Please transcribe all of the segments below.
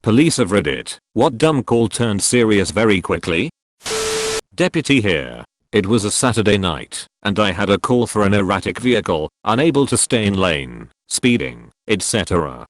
Police of Reddit. What dumb call turned serious very quickly? Deputy here. It was a Saturday night, and I had a call for an erratic vehicle, unable to stay in lane, speeding, etc.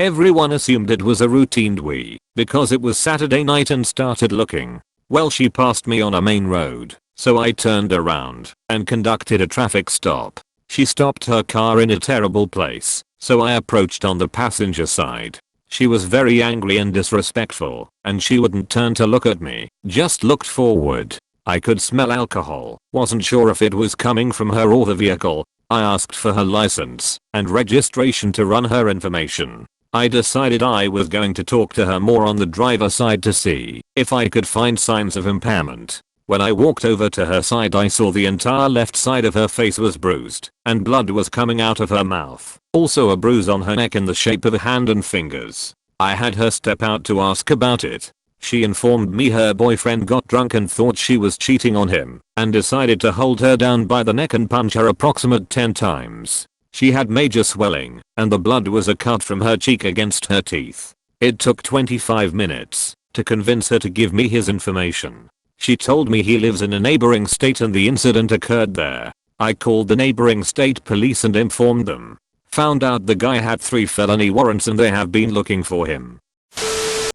Everyone assumed it was a routine DWI, because it was Saturday night and started looking. Well, she passed me on a main road, so I turned around and conducted a traffic stop. She stopped her car in a terrible place, so I approached on the passenger side. She was very angry and disrespectful, and she wouldn't turn to look at me, just looked forward. I could smell alcohol, wasn't sure if it was coming from her or the vehicle. I asked for her license and registration to run her information. I decided I was going to talk to her more on the driver side to see if I could find signs of impairment. When I walked over to her side, I saw the entire left side of her face was bruised and blood was coming out of her mouth. Also a bruise on her neck in the shape of a hand and fingers. I had her step out to ask about it. She informed me her boyfriend got drunk and thought she was cheating on him and decided to hold her down by the neck and punch her approximate 10 times. She had major swelling and the blood was a cut from her cheek against her teeth. It took 25 minutes to convince her to give me his information. She told me he lives in a neighboring state and the incident occurred there. I called the neighboring state police and informed them. Found out the guy had 3 felony warrants and they have been looking for him.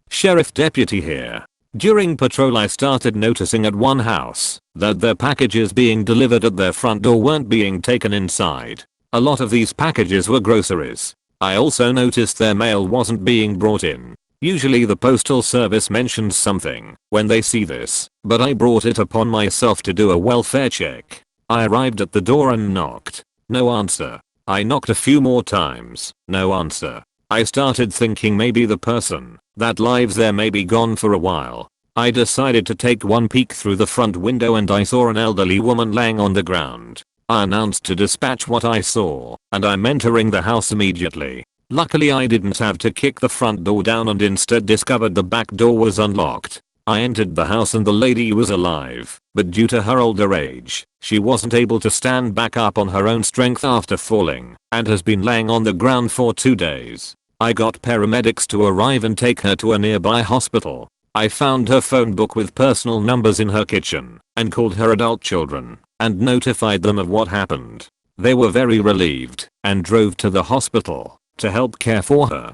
Sheriff deputy here. During patrol I started noticing at one house that their packages being delivered at their front door weren't being taken inside. A lot of these packages were groceries. I also noticed their mail wasn't being brought in. Usually the postal service mentions something when they see this, but I brought it upon myself to do a welfare check. I arrived at the door and knocked. No answer. I knocked a few more times. No answer. I started thinking maybe the person that lives there may be gone for a while. I decided to take one peek through the front window and I saw an elderly woman laying on the ground. I announced to dispatch what I saw, and I'm entering the house immediately. Luckily I didn't have to kick the front door down and instead discovered the back door was unlocked. I entered the house and the lady was alive, but due to her older age, she wasn't able to stand back up on her own strength after falling, and has been laying on the ground for 2 days. I got paramedics to arrive and take her to a nearby hospital. I found her phone book with personal numbers in her kitchen, and called her adult children, and notified them of what happened. They were very relieved, and drove to the hospital to help care for her.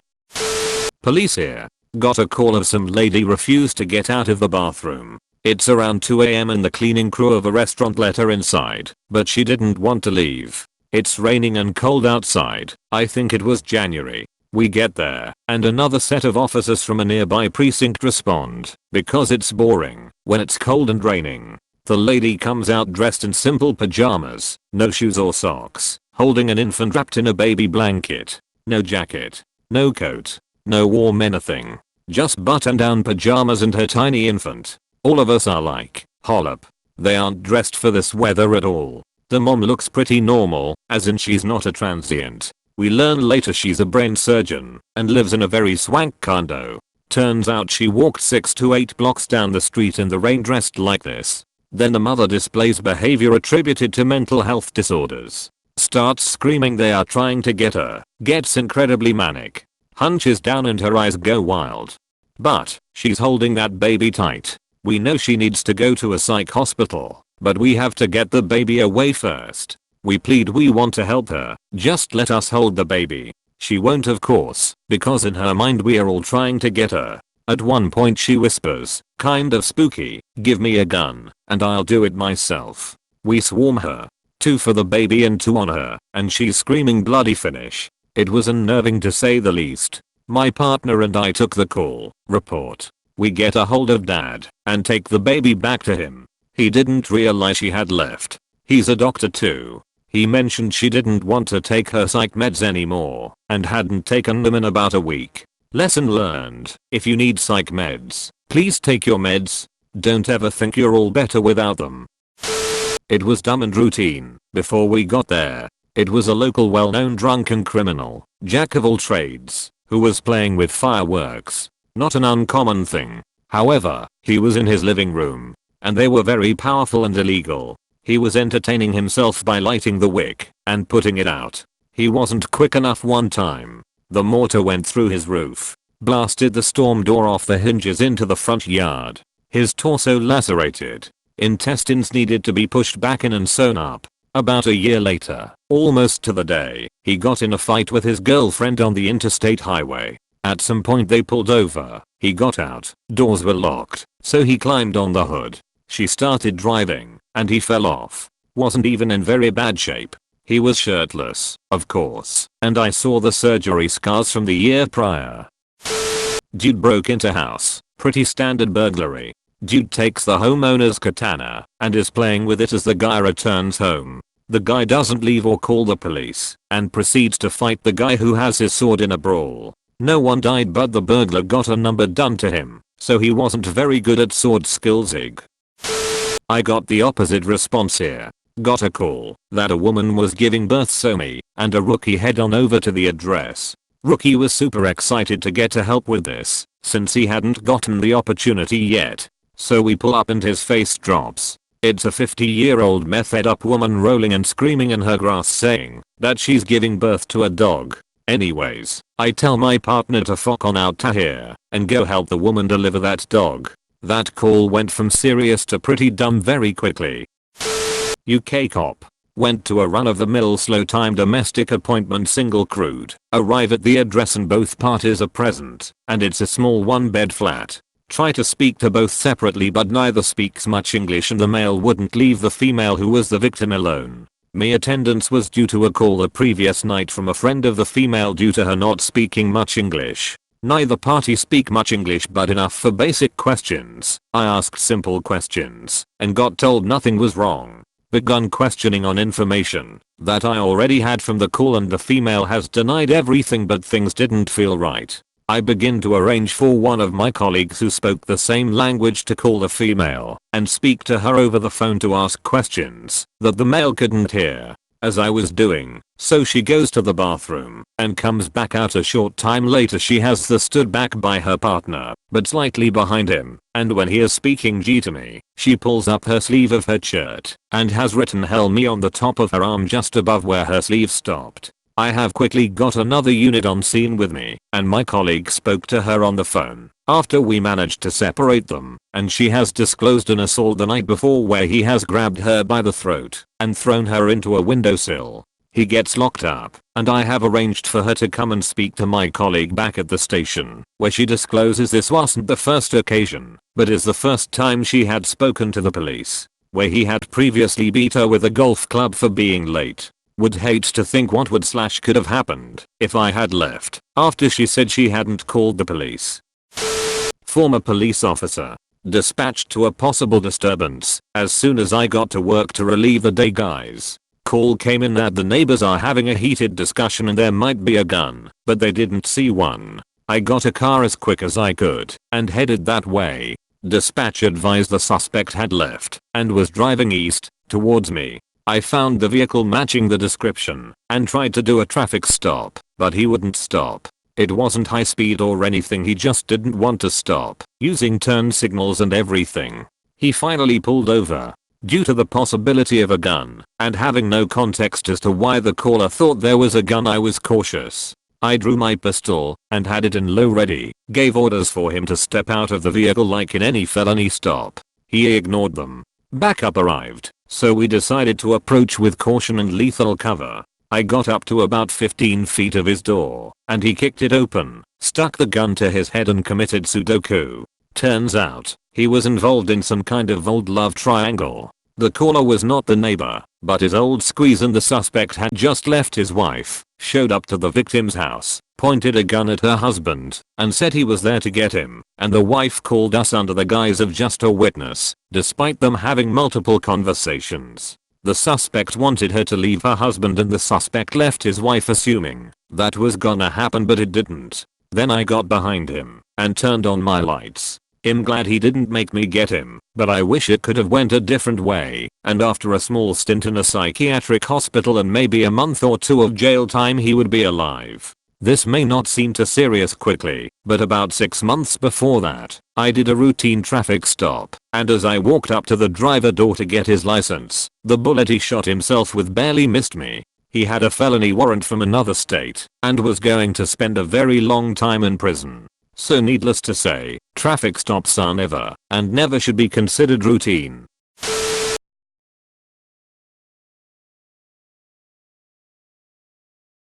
Police here. Got a call of some lady refused to get out of the bathroom. It's around 2 AM and the cleaning crew of a restaurant let her inside, but she didn't want to leave. It's raining and cold outside. I think it was January. We get there, and another set of officers from a nearby precinct respond, because it's boring when it's cold and raining. The lady comes out dressed in simple pajamas, no shoes or socks, holding an infant wrapped in a baby blanket. No jacket, no coat, no warm anything. Just button-down pajamas and her tiny infant. All of us are like, hold up. They aren't dressed for this weather at all. The mom looks pretty normal, as in she's not a transient. We learn later she's a brain surgeon and lives in a very swank condo. Turns out she walked 6 to 8 blocks down the street in the rain dressed like this. Then the mother displays behavior attributed to mental health disorders. Starts screaming they are trying to get her. Gets incredibly manic. Hunches down and her eyes go wild. But she's holding that baby tight. We know she needs to go to a psych hospital, but we have to get the baby away first. We plead we want to help her, just let us hold the baby. She won't of course, because in her mind we are all trying to get her. At one point she whispers, kind of spooky, give me a gun, and I'll do it myself. We swarm her. 2 for the baby and 2 on her, and she's screaming bloody finish. It was unnerving to say the least. My partner and I took the call, report. We get a hold of dad, and take the baby back to him. He didn't realize she had left. He's a doctor too. He mentioned she didn't want to take her psych meds anymore, and hadn't taken them in about a week. Lesson learned, if you need psych meds, please take your meds. Don't ever think you're all better without them. It was dumb and routine. Before we got there, it was a local well-known drunken criminal, jack of all trades, who was playing with fireworks. Not an uncommon thing. However, he was in his living room, and they were very powerful and illegal. He was entertaining himself by lighting the wick and putting it out. He wasn't quick enough one time. The mortar went through his roof. blasted the storm door off the hinges into the front yard. His torso lacerated. Intestines needed to be pushed back in and sewn up. About a year later, almost to the day, he got in a fight with his girlfriend on the interstate highway. At some point they pulled over. He got out. Doors were locked, so he climbed on the hood. She started driving, and he fell off. Wasn't even in very bad shape. He was shirtless, of course, and I saw the surgery scars from the year prior. Dude broke into house. Pretty standard burglary. Dude takes the homeowner's katana and is playing with it as the guy returns home. The guy doesn't leave or call the police and proceeds to fight the guy who has his sword in a brawl. No one died, but the burglar got a number done to him, so he wasn't very good at sword skills. I got the opposite response here. Got a call that a woman was giving birth, so me and a rookie head on over to the address. Rookie was super excited to get to help with this, since he hadn't gotten the opportunity yet. So we pull up and his face drops. It's a 50-year-old meth-ed up woman rolling and screaming in her grass saying that she's giving birth to a dog. Anyways, I tell my partner to fuck on out to here and go help the woman deliver that dog. That call went from serious to pretty dumb very quickly. UK cop. Went to a run-of-the-mill slow-time domestic appointment, single crude. Arrive at the address and both parties are present, and it's a small one-bed flat. Try to speak to both separately, but neither speaks much English and the male wouldn't leave the female who was the victim alone. Me attendance was due to a call the previous night from a friend of the female due to her not speaking much English. Neither party speak much English but enough for basic questions. I asked simple questions and got told nothing was wrong. Begun questioning on information that I already had from the call and the female has denied everything, but things didn't feel right. I begin to arrange for one of my colleagues who spoke the same language to call the female and speak to her over the phone to ask questions that the male couldn't hear, as I was doing. So she goes to the bathroom and comes back out a short time later. She has stood back by her partner, but slightly behind him, and when he is speaking G to me, she pulls up her sleeve of her shirt and has written "Help me" on the top of her arm just above where her sleeve stopped. I have quickly got another unit on scene with me, and my colleague spoke to her on the phone after we managed to separate them, and she has disclosed an assault the night before where he has grabbed her by the throat and thrown her into a windowsill. He gets locked up, and I have arranged for her to come and speak to my colleague back at the station, where she discloses this wasn't the first occasion, but is the first time she had spoken to the police, where he had previously beat her with a golf club for being late. Would hate to think what could have happened if I had left after she said she hadn't called the police. Former police officer. Dispatched to a possible disturbance as soon as I got to work to relieve the day guys. Call came in that the neighbors are having a heated discussion and there might be a gun, but they didn't see one. I got a car as quick as I could and headed that way. Dispatch advised the suspect had left and was driving east towards me. I found the vehicle matching the description and tried to do a traffic stop, but he wouldn't stop. It wasn't high speed or anything, he just didn't want to stop, using turn signals and everything. He finally pulled over. Due to the possibility of a gun and having no context as to why the caller thought there was a gun, I was cautious. I drew my pistol and had it in low ready, gave orders for him to step out of the vehicle like in any felony stop. He ignored them. Backup arrived, so we decided to approach with caution and lethal cover. I got up to about 15 feet of his door, and he kicked it open, stuck the gun to his head and committed Sudoku. Turns out, he was involved in some kind of old love triangle. The caller was not the neighbor, but his old squeeze, and the suspect had just left his wife, showed up to the victim's house, pointed a gun at her husband, and said he was there to get him, and the wife called us under the guise of just a witness, despite them having multiple conversations. The suspect wanted her to leave her husband and the suspect left his wife assuming that was gonna happen, but it didn't. Then I got behind him and turned on my lights. I'm glad he didn't make me get him, but I wish it could have went a different way, and after a small stint in a psychiatric hospital and maybe a month or two of jail time he would be alive. This may not seem too serious quickly, but about 6 months before that, I did a routine traffic stop, and as I walked up to the driver door to get his license, the bullet he shot himself with barely missed me. He had a felony warrant from another state, and was going to spend a very long time in prison. So needless to say, traffic stops are never and never should be considered routine.